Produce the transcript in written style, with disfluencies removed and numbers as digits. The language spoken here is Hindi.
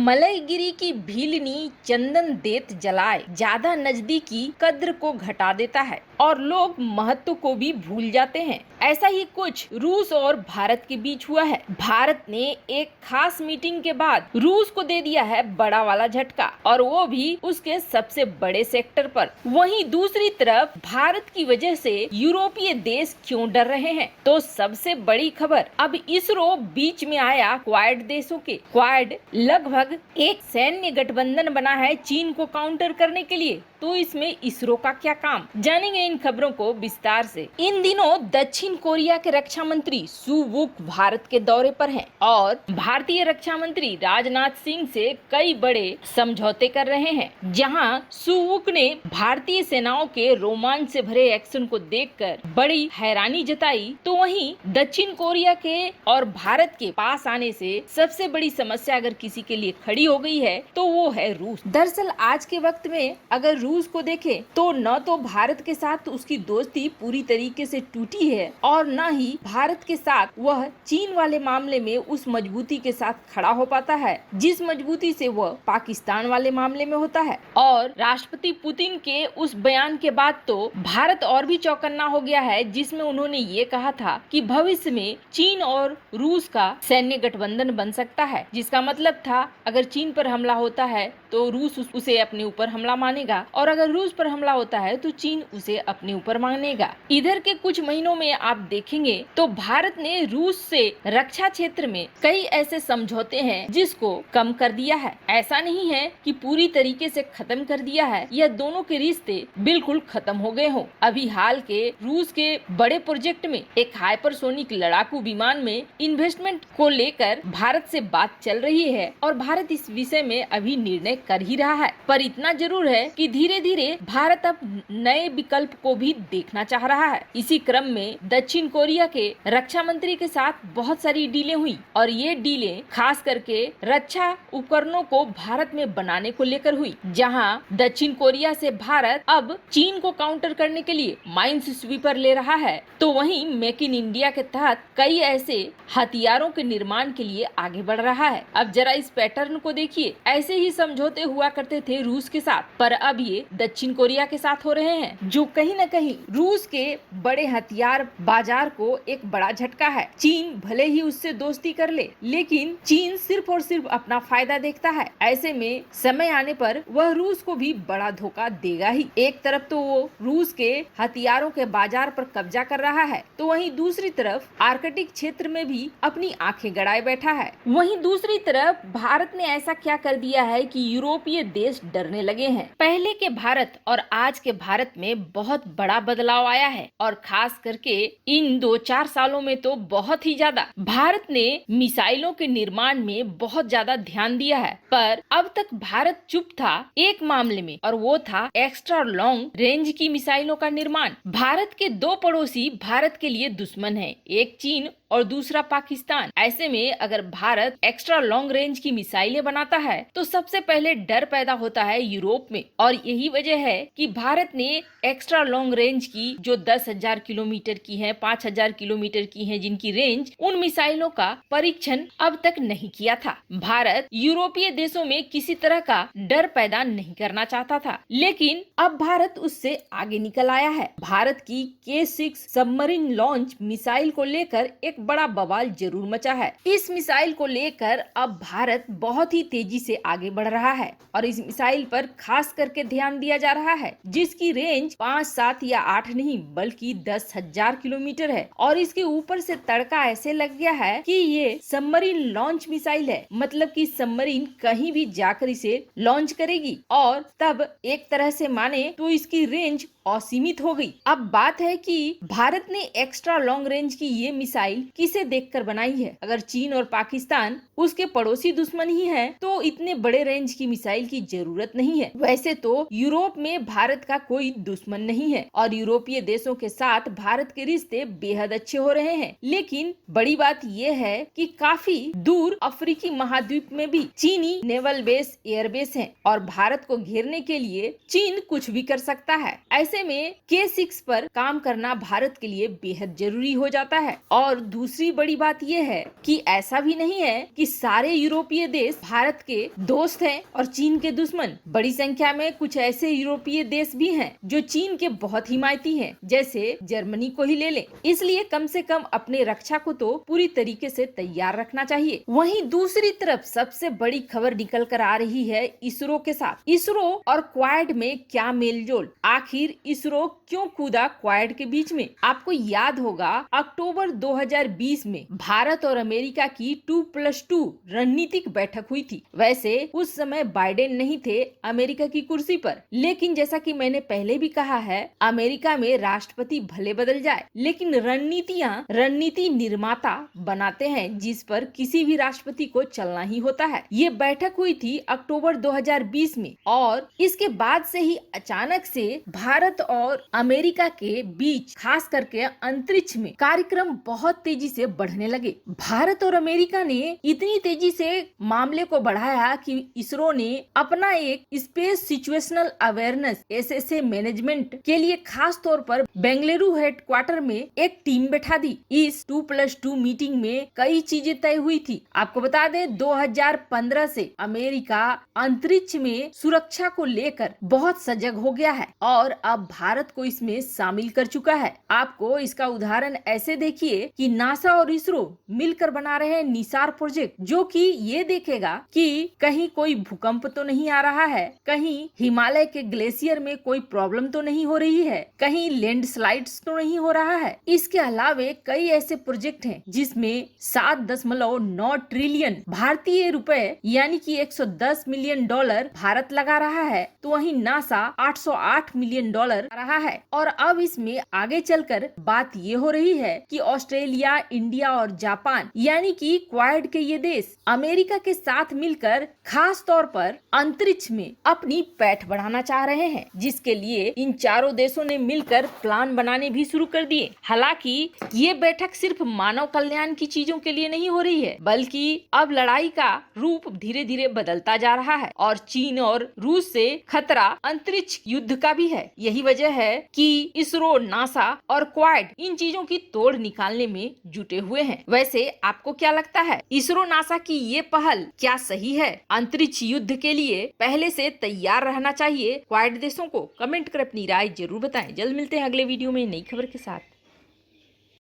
मलयगिरी की भीलनी चंदन देत जलाए ज्यादा नजदीकी कद्र को घटा देता है और लोग महत्व को भी भूल जाते हैं। ऐसा ही कुछ रूस और भारत के बीच हुआ है। भारत ने एक खास मीटिंग के बाद रूस को दे दिया है बड़ा वाला झटका, और वो भी उसके सबसे बड़े सेक्टर पर। वहीं दूसरी तरफ भारत की वजह से यूरोपीय देश क्यों डर रहे हैं, तो सबसे बड़ी खबर अब इसरो बीच में आया क्वाड देशों के। क्वाड लगभग एक सैन्य गठबंधन बना है चीन को काउंटर करने के लिए। तो इसमें इसरो का क्या काम, जानेंगे इन खबरों को विस्तार से। इन दिनों दक्षिण कोरिया के रक्षा मंत्री सू वुक भारत के दौरे पर हैं और भारतीय रक्षा मंत्री राजनाथ सिंह से कई बड़े समझौते कर रहे हैं। जहां सू वुक ने भारतीय सेनाओं के रोमांच से भरे एक्शन को देखकर बड़ी हैरानी जताई, तो वहीं दक्षिण कोरिया के और भारत के पास आने से सबसे बड़ी समस्या अगर किसी के लिए खड़ी हो गई है तो वो है रूस। दरअसल आज के वक्त में अगर रूस को देखें तो न तो भारत के साथ उसकी दोस्ती पूरी तरीके से टूटी है और न ही भारत के साथ वह चीन वाले मामले में उस मजबूती के साथ खड़ा हो पाता है जिस मजबूती से वह पाकिस्तान वाले मामले में होता है। और राष्ट्रपति पुतिन के उस बयान के बाद तो भारत और भी चौकन्ना हो गया है, जिसमें उन्होंने ये कहा था कि भविष्य में चीन और रूस का सैन्य गठबंधन बन सकता है, जिसका मतलब था अगर चीन पर हमला होता है तो रूस उसे अपने ऊपर हमला मानेगा और अगर रूस पर हमला होता है तो चीन उसे अपने ऊपर मानेगा। इधर के कुछ महीनों में आप देखेंगे तो भारत ने रूस से रक्षा क्षेत्र में कई ऐसे समझौते हैं जिसको कम कर दिया है। ऐसा नहीं है कि पूरी तरीके से खत्म कर दिया है या दोनों के रिश्ते बिल्कुल खत्म हो गए हों। अभी हाल के रूस के बड़े प्रोजेक्ट में एक हाइपरसोनिक लड़ाकू विमान में इन्वेस्टमेंट को लेकर भारत से बात चल रही है और भारत इस विषय में अभी निर्णय कर ही रहा है। पर इतना जरूर है कि धीरे धीरे भारत अब नए विकल्प को भी देखना चाह रहा है। इसी क्रम में दक्षिण कोरिया के रक्षा मंत्री के साथ बहुत सारी डीलें हुई और ये डीलें खास करके रक्षा उपकरणों को भारत में बनाने को लेकर हुई, जहां दक्षिण कोरिया से भारत अब चीन को काउंटर करने के लिए माइंस स्वीपर ले रहा है, तो वहीं मेक इन इंडिया के तहत कई ऐसे हथियारों के निर्माण के लिए आगे बढ़ रहा है। अब जरा इस पैटर्न को देखिए, ऐसे ही समझौते हुआ करते थे रूस के साथ, पर अब ये दक्षिण कोरिया के साथ हो रहे हैं, जो कहीं न कहीं रूस के बड़े हथियार बाजार को एक बड़ा झटका है। चीन भले ही उससे दोस्ती कर ले, लेकिन चीन सिर्फ और सिर्फ अपना फायदा देखता है। ऐसे में समय आने पर वह रूस को भी बड़ा धोखा देगा ही। एक तरफ तो वो रूस के हथियारों के बाजार पर कब्जा कर रहा है, तो वहीं दूसरी तरफ आर्कटिक क्षेत्र में भी अपनी आंखें गड़ाए बैठा है। वहीं दूसरी तरफ भारत ने ऐसा क्या कर दिया है कि यूरोपीय देश डरने लगे हैं। पहले के भारत और आज के भारत में बहुत बड़ा बदलाव आया है और खास करके इन 2-4 सालों में तो बहुत ही ज्यादा। भारत ने मिसाइलों के निर्माण में बहुत ज्यादा ध्यान दिया है, पर अब तक भारत चुप था एक मामले में, और वो था एक्स्ट्रा लॉन्ग रेंज की मिसाइलों का निर्माण। भारत के दो पड़ोसी भारत के लिए दुश्मन हैं, एक चीन और दूसरा पाकिस्तान। ऐसे में अगर भारत एक्स्ट्रा लॉन्ग रेंज की मिसाइलें बनाता है तो सबसे पहले डर पैदा होता है यूरोप में, और यही वजह है कि भारत ने एक्स्ट्रा लॉन्ग रेंज की जो 10,000 किलोमीटर की है, 5,000 किलोमीटर की है जिनकी रेंज, उन मिसाइलों का परीक्षण अब तक नहीं किया था। भारत यूरोपीय देशों में किसी तरह का डर पैदा नहीं करना चाहता था, लेकिन अब भारत उससे आगे निकल आया है। भारत की K6 सबमरीन लॉन्च मिसाइल को लेकर एक बड़ा बवाल जरूर मचा है। इस मिसाइल को लेकर अब भारत बहुत ही तेजी से आगे बढ़ रहा है और इस मिसाइल पर खास करके ध्यान दिया जा रहा है, जिसकी रेंज 5, 7 या 8 नहीं बल्कि 10,000 किलोमीटर है। और इसके ऊपर से तड़का ऐसे लग गया है कि ये सबमरीन लॉन्च मिसाइल है, मतलब कि सबमरीन कहीं भी जाकर इसे लॉन्च करेगी और तब एक तरह से माने तो इसकी रेंज असीमित हो गई। अब बात है कि भारत ने एक्स्ट्रा लॉन्ग रेंज की ये मिसाइल किसे देखकर बनाई है। अगर चीन और पाकिस्तान उसके पड़ोसी दुश्मन ही हैं, तो इतने बड़े रेंज की मिसाइल की जरूरत नहीं है। वैसे तो यूरोप में भारत का कोई दुश्मन नहीं है और यूरोपीय देशों के साथ भारत के रिश्ते बेहद अच्छे हो रहे हैं, लेकिन बड़ी बात यह है कि काफी दूर अफ्रीकी महाद्वीप में भी चीनी नेवल बेस, एयरबेस हैं और भारत को घेरने के लिए चीन कुछ भी कर सकता है। ऐसे में K6 पर काम करना भारत के लिए बेहद जरूरी हो जाता है। और दूसरी बड़ी बात यह है कि ऐसा भी नहीं है कि सारे यूरोपीय देश भारत के दोस्त हैं और चीन के दुश्मन। बड़ी संख्या में कुछ ऐसे यूरोपीय देश भी हैं जो चीन के बहुत हिमायती हैं, जैसे जर्मनी को ही ले लें। इसलिए कम से कम अपने रक्षा को तो पूरी तरीके से तैयार रखना चाहिए। वहीं दूसरी तरफ सबसे बड़ी खबर निकल कर आ रही है इसरो के साथ। इसरो और क्वाड में क्या मेलजोल, आखिर इसरो क्यों कूदा क्वाड के बीच में? आपको याद होगा अक्टूबर 2020 में भारत और अमेरिका की 2+2 रणनीतिक बैठक हुई थी। वैसे उस समय बाइडेन नहीं थे अमेरिका की कुर्सी पर, लेकिन जैसा कि मैंने पहले भी कहा है, अमेरिका में राष्ट्रपति भले बदल जाए लेकिन रणनीति निर्माता बनाते हैं, जिस पर किसी भी राष्ट्रपति को चलना ही होता है। ये बैठक हुई थी अक्टूबर 2020 में और इसके बाद से ही अचानक से भारत और अमेरिका के बीच खास करके अंतरिक्ष में कार्यक्रम बहुत तेजी से बढ़ने लगे। भारत और अमेरिका ने इतनी तेजी से मामले को बढ़ाया कि इसरो ने अपना एक space situational awareness SSA management के लिए खास तौर पर बेंगलुरु हेडक्वार्टर में एक टीम बैठा दी। इस 2+2 मीटिंग में कई चीजें तय हुई थी। आपको बता दें 2015 से अमेरिका अंतरिक्ष में सुरक्षा को लेकर बहुत सजग हो गया है और अब भारत को इसमें शामिल कर चुका है। आपको इसका उदाहरण ऐसे देखिए कि नासा और इसरो मिलकर बना रहे हैं निसार प्रोजेक्ट, जो कि ये देखेगा कि कहीं कोई भूकंप तो नहीं आ रहा है, कहीं हिमालय के ग्लेशियर में कोई प्रॉब्लम तो नहीं हो रही है, कहीं लैंडस्लाइड्स तो नहीं हो रहा है। इसके अलावे कई ऐसे प्रोजेक्ट हैं जिसमें 7.9 ट्रिलियन भारतीय रुपए यानी कि $110 मिलियन भारत लगा रहा है, तो वहीं नासा $808 मिलियन लगा रहा है। और अब इसमें आगे चलकर बात ये हो रही है कि ऑस्ट्रेलिया, इंडिया और जापान यानी कि क्वाड के ये देश अमेरिका के साथ मिलकर खास तौर पर अंतरिक्ष में अपनी पैठ बढ़ाना चाह रहे हैं, जिसके लिए इन चारों देशों ने मिलकर प्लान बनाने भी शुरू कर दिए। हालांकि ये बैठक सिर्फ मानव कल्याण की चीजों के लिए नहीं हो रही है, बल्कि अब लड़ाई का रूप धीरे धीरे बदलता जा रहा है और चीन और रूस से खतरा अंतरिक्ष युद्ध का भी है। यही वजह है कि इसरो, नासा और क्वाड इन चीजों की तोड़ निकालने में जुटे हुए हैं। वैसे आपको क्या लगता है, इसरो नासा की ये पहल क्या सही है? अंतरिक्ष युद्ध के लिए पहले से तैयार रहना चाहिए क्वाड देशों को? कमेंट कर अपनी राय जरूर बताएं। जल्द मिलते हैं अगले वीडियो में नई खबर के साथ।